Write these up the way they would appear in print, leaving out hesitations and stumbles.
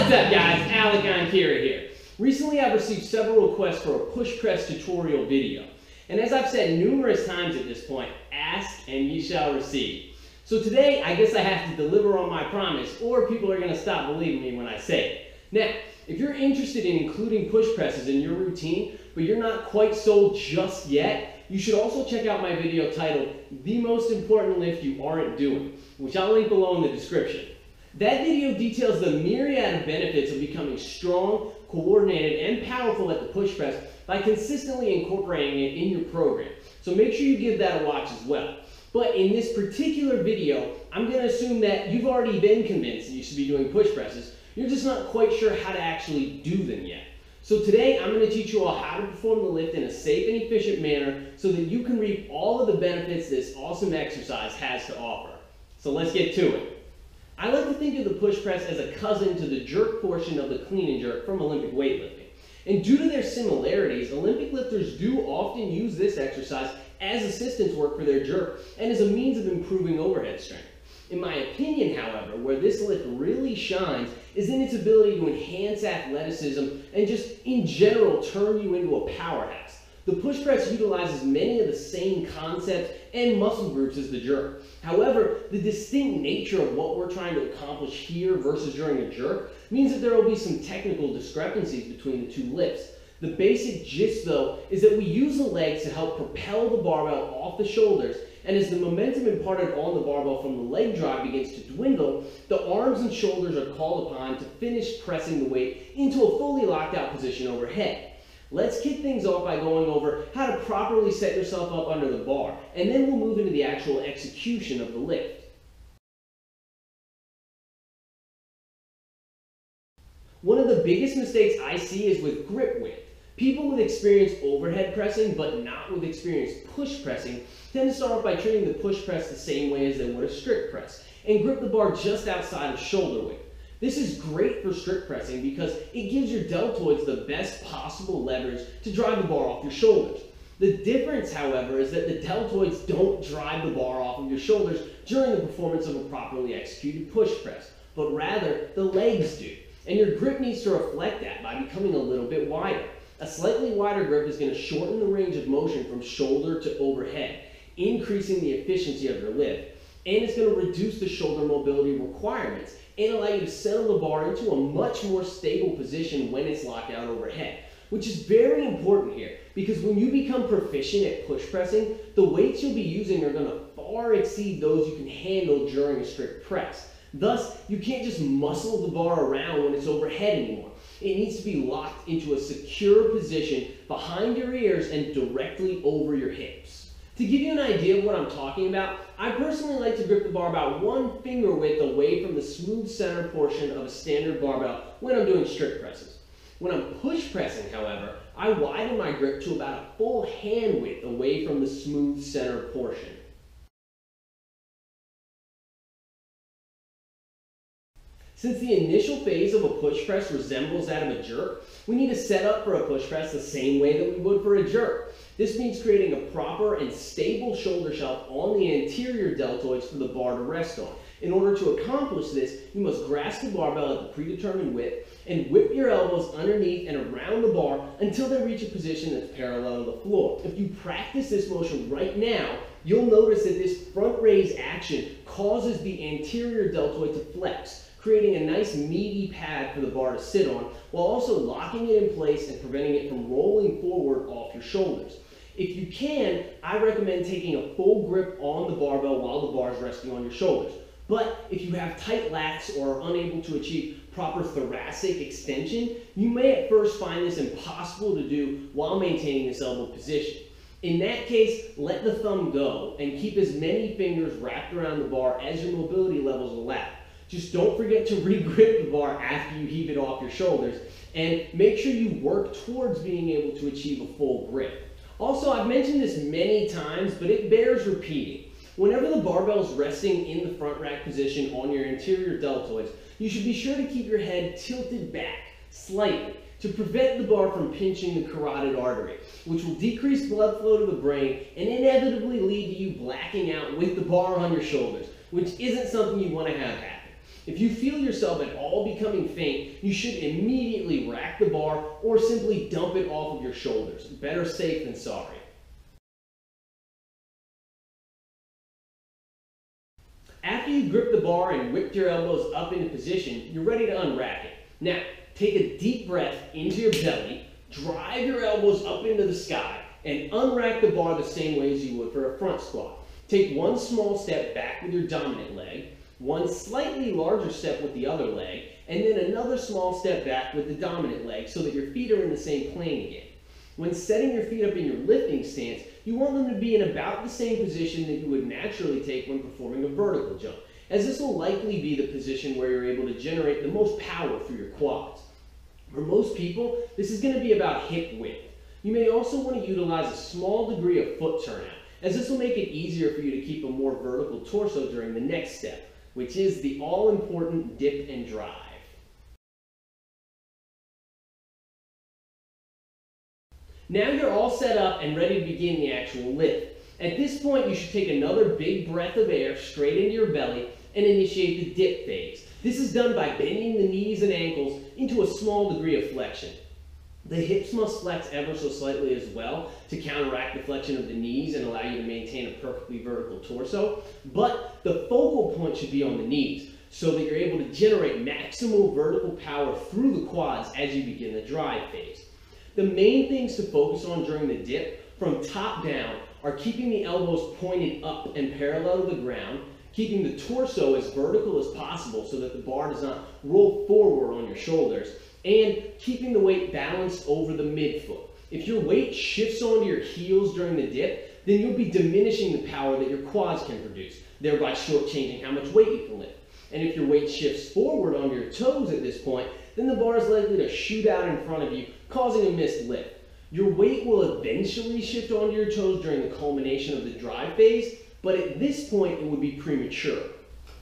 What's up guys, Enkiri here. Recently I've received several requests for a push press tutorial video. And as I've said numerous times at this point, ask and ye shall receive. So today I guess I have to deliver on my promise or people are going to stop believing me when I say it. Now, if you're interested in including push presses in your routine, but you're not quite sold just yet, you should also check out my video titled, The Most Important Lift You Aren't Doing, which I'll link below in the description. That video details the myriad of benefits of becoming strong, coordinated, and powerful at the push press by consistently incorporating it in your program. So make sure you give that a watch as well. But in this particular video, I'm going to assume that you've already been convinced that you should be doing push presses. You're just not quite sure how to actually do them yet. So today I'm going to teach you all how to perform the lift in a safe and efficient manner so that you can reap all of the benefits this awesome exercise has to offer. So let's get to it. I like to think of the push press as a cousin to the jerk portion of the clean and jerk from Olympic weightlifting. And due to their similarities, Olympic lifters do often use this exercise as assistance work for their jerk and as a means of improving overhead strength. In my opinion, however, where this lift really shines is in its ability to enhance athleticism and just in general turn you into a powerhouse. The push press utilizes many of the same concepts and muscle groups as the jerk. However, the distinct nature of what we're trying to accomplish here versus during a jerk means that there will be some technical discrepancies between the two lifts. The basic gist, though, is that we use the legs to help propel the barbell off the shoulders, and as the momentum imparted on the barbell from the leg drive begins to dwindle, the arms and shoulders are called upon to finish pressing the weight into a fully locked out position overhead. Let's kick things off by going over how to properly set yourself up under the bar, and then we'll move into the actual execution of the lift. One of the biggest mistakes I see is with grip width. People with experience overhead pressing, but not with experience push pressing, tend to start off by treating the push press the same way as they would a strict press, and grip the bar just outside of shoulder width. This is great for strict pressing because it gives your deltoids the best possible leverage to drive the bar off your shoulders. The difference, however, is that the deltoids don't drive the bar off of your shoulders during the performance of a properly executed push press, but rather the legs do. And your grip needs to reflect that by becoming a little bit wider. A slightly wider grip is going to shorten the range of motion from shoulder to overhead, increasing the efficiency of your lift, and it's going to reduce the shoulder mobility requirements and allow you to settle the bar into a much more stable position when it's locked out overhead, which is very important here because when you become proficient at push pressing, the weights you'll be using are going to far exceed those you can handle during a strict press. Thus, you can't just muscle the bar around when it's overhead anymore. It needs to be locked into a secure position behind your ears and directly over your hips. To give you an idea of what I'm talking about, I personally like to grip the bar about 1 finger width away from the smooth center portion of a standard barbell when I'm doing strict presses. When I'm push pressing, however, I widen my grip to about a full hand width away from the smooth center portion. Since the initial phase of a push press resembles that of a jerk, we need to set up for a push press the same way that we would for a jerk. This means creating a proper and stable shoulder shelf on the anterior deltoids for the bar to rest on. In order to accomplish this, you must grasp the barbell at the predetermined width and whip your elbows underneath and around the bar until they reach a position that's parallel to the floor. If you practice this motion right now, you'll notice that this front raise action causes the anterior deltoid to flex, creating a nice meaty pad for the bar to sit on, while also locking it in place and preventing it from rolling forward off your shoulders. If you can, I recommend taking a full grip on the barbell while the bar is resting on your shoulders. But if you have tight lats or are unable to achieve proper thoracic extension, you may at first find this impossible to do while maintaining this elbow position. In that case, let the thumb go and keep as many fingers wrapped around the bar as your mobility levels allow. Just don't forget to re-grip the bar after you heave it off your shoulders, and make sure you work towards being able to achieve a full grip. Also, I've mentioned this many times, but it bears repeating. Whenever the barbell is resting in the front rack position on your anterior deltoids, you should be sure to keep your head tilted back slightly to prevent the bar from pinching the carotid artery, which will decrease blood flow to the brain and inevitably lead to you blacking out with the bar on your shoulders, which isn't something you want to have happen. If you feel yourself at all becoming faint, you should immediately rack the bar or simply dump it off of your shoulders. Better safe than sorry. After you grip the bar and whip your elbows up into position, you're ready to unrack it. Now, take a deep breath into your belly, drive your elbows up into the sky, and unrack the bar the same way as you would for a front squat. Take one small step back with your dominant leg, one slightly larger step with the other leg, and then another small step back with the dominant leg so that your feet are in the same plane again. When setting your feet up in your lifting stance, you want them to be in about the same position that you would naturally take when performing a vertical jump, as this will likely be the position where you're able to generate the most power through your quads. For most people, this is going to be about hip width. You may also want to utilize a small degree of foot turnout, as this will make it easier for you to keep a more vertical torso during the next step, which is the all-important dip and drive. Now you're all set up and ready to begin the actual lift. At this point, you should take another big breath of air straight into your belly and initiate the dip phase. This is done by bending the knees and ankles into a small degree of flexion. The hips must flex ever so slightly as well to counteract the flexion of the knees and allow you to maintain a perfectly vertical torso, but the focal point should be on the knees so that you're able to generate maximal vertical power through the quads as you begin the drive phase. The main things to focus on during the dip from top down are keeping the elbows pointed up and parallel to the ground, keeping the torso as vertical as possible so that the bar does not roll forward on your shoulders, and keeping the weight balanced over the midfoot. If your weight shifts onto your heels during the dip, then you'll be diminishing the power that your quads can produce, thereby shortchanging how much weight you can lift. And if your weight shifts forward onto your toes at this point, then the bar is likely to shoot out in front of you, causing a missed lift. Your weight will eventually shift onto your toes during the culmination of the drive phase, but at this point it would be premature.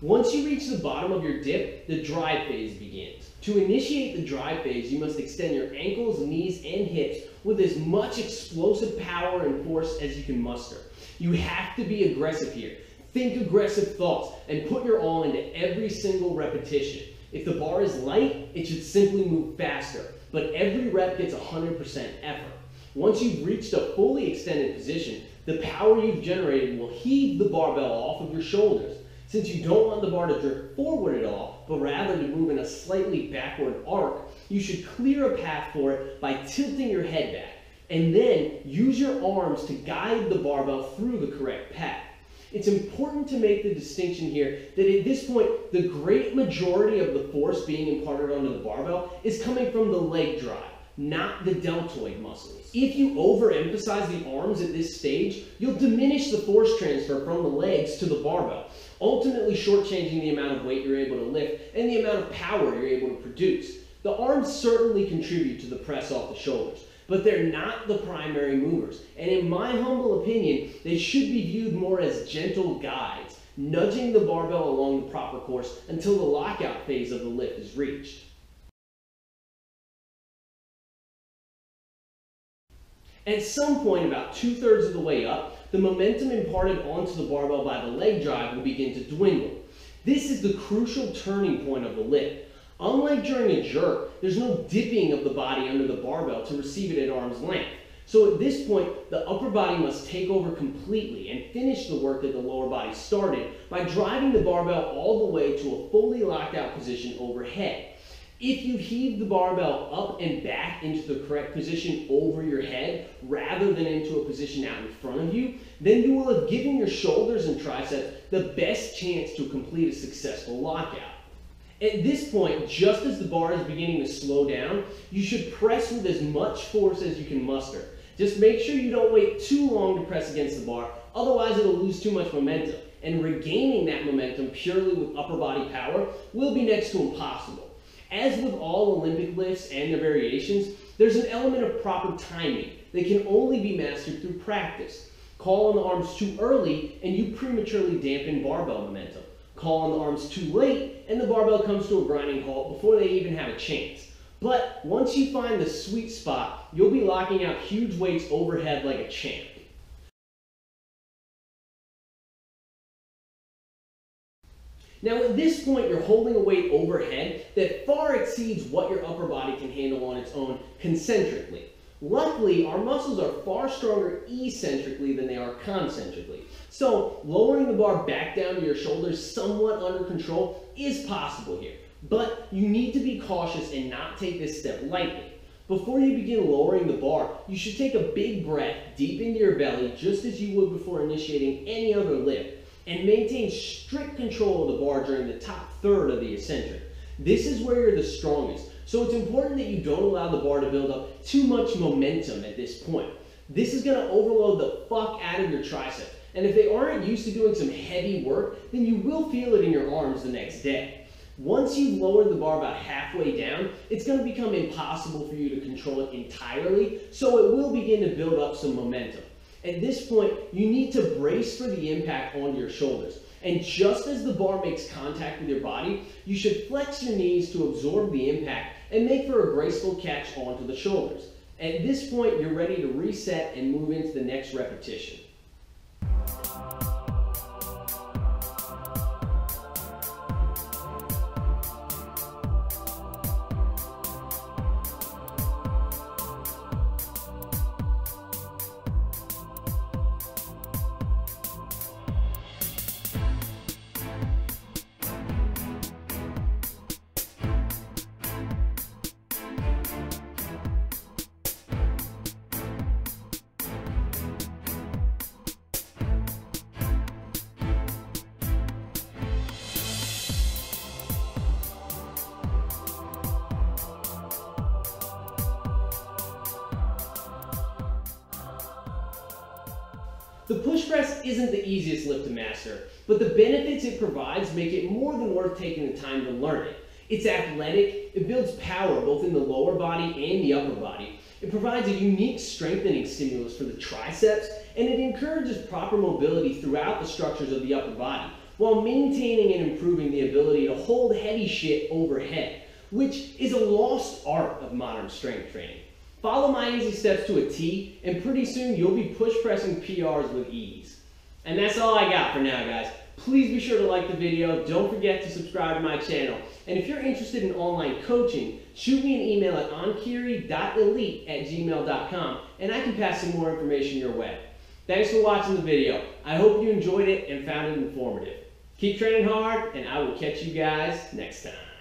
Once you reach the bottom of your dip, the drive phase begins. To initiate the drive phase, you must extend your ankles, knees, and hips with as much explosive power and force as you can muster. You have to be aggressive here. Think aggressive thoughts and put your all into every single repetition. If the bar is light, it should simply move faster, but every rep gets 100% effort. Once you've reached a fully extended position, the power you've generated will heave the barbell off of your shoulders. Since you don't want the bar to drift forward at all, but rather to move in a slightly backward arc, you should clear a path for it by tilting your head back, and then use your arms to guide the barbell through the correct path. It's important to make the distinction here that at this point, the great majority of the force being imparted onto the barbell is coming from the leg drive, not the deltoid muscles. If you overemphasize the arms at this stage, you'll diminish the force transfer from the legs to the barbell, ultimately shortchanging the amount of weight you're able to lift and the amount of power you're able to produce. The arms certainly contribute to the press off the shoulders, but they're not the primary movers, and in my humble opinion, they should be viewed more as gentle guides, nudging the barbell along the proper course until the lockout phase of the lift is reached. At some point, about 2/3 of the way up, the momentum imparted onto the barbell by the leg drive will begin to dwindle. This is the crucial turning point of the lift. Unlike during a jerk, there's no dipping of the body under the barbell to receive it at arm's length. So at this point, the upper body must take over completely and finish the work that the lower body started by driving the barbell all the way to a fully locked out position overhead. If you heave the barbell up and back into the correct position over your head rather than into a position out in front of you, then you will have given your shoulders and triceps the best chance to complete a successful lockout. At this point, just as the bar is beginning to slow down, you should press with as much force as you can muster. Just make sure you don't wait too long to press against the bar, otherwise it'll lose too much momentum, and regaining that momentum purely with upper body power will be next to impossible. As with all Olympic lifts and their variations, there's an element of proper timing that can only be mastered through practice. Call on the arms too early and you prematurely dampen barbell momentum. Call on the arms too late and the barbell comes to a grinding halt before they even have a chance. But once you find the sweet spot, you'll be locking out huge weights overhead like a champ. Now at this point, you're holding a weight overhead that far exceeds what your upper body can handle on its own concentrically. Luckily, our muscles are far stronger eccentrically than they are concentrically. So lowering the bar back down to your shoulders somewhat under control is possible here. But you need to be cautious and not take this step lightly. Before you begin lowering the bar, you should take a big breath deep into your belly, just as you would before initiating any other lift, and maintain strict control of the bar during the top third of the eccentric. This is where you're the strongest, so it's important that you don't allow the bar to build up too much momentum at this point. This is going to overload the fuck out of your triceps, and if they aren't used to doing some heavy work, then you will feel it in your arms the next day. Once you've lowered the bar about halfway down, it's going to become impossible for you to control it entirely, so it will begin to build up some momentum. At this point, you need to brace for the impact onto your shoulders. And just as the bar makes contact with your body, you should flex your knees to absorb the impact and make for a graceful catch onto the shoulders. At this point, you're ready to reset and move into the next repetition. The push press isn't the easiest lift to master, but the benefits it provides make it more than worth taking the time to learn it. It's athletic, it builds power both in the lower body and the upper body. It provides a unique strengthening stimulus for the triceps, and it encourages proper mobility throughout the structures of the upper body, while maintaining and improving the ability to hold heavy shit overhead, which is a lost art of modern strength training. Follow my easy steps to a T, and pretty soon you'll be push pressing PRs with ease. And that's all I got for now, guys. Please be sure to like the video. Don't forget to subscribe to my channel. And if you're interested in online coaching, shoot me an email at enkiri.elite@gmail.com and I can pass some more information your way. Thanks for watching the video. I hope you enjoyed it and found it informative. Keep training hard, and I will catch you guys next time.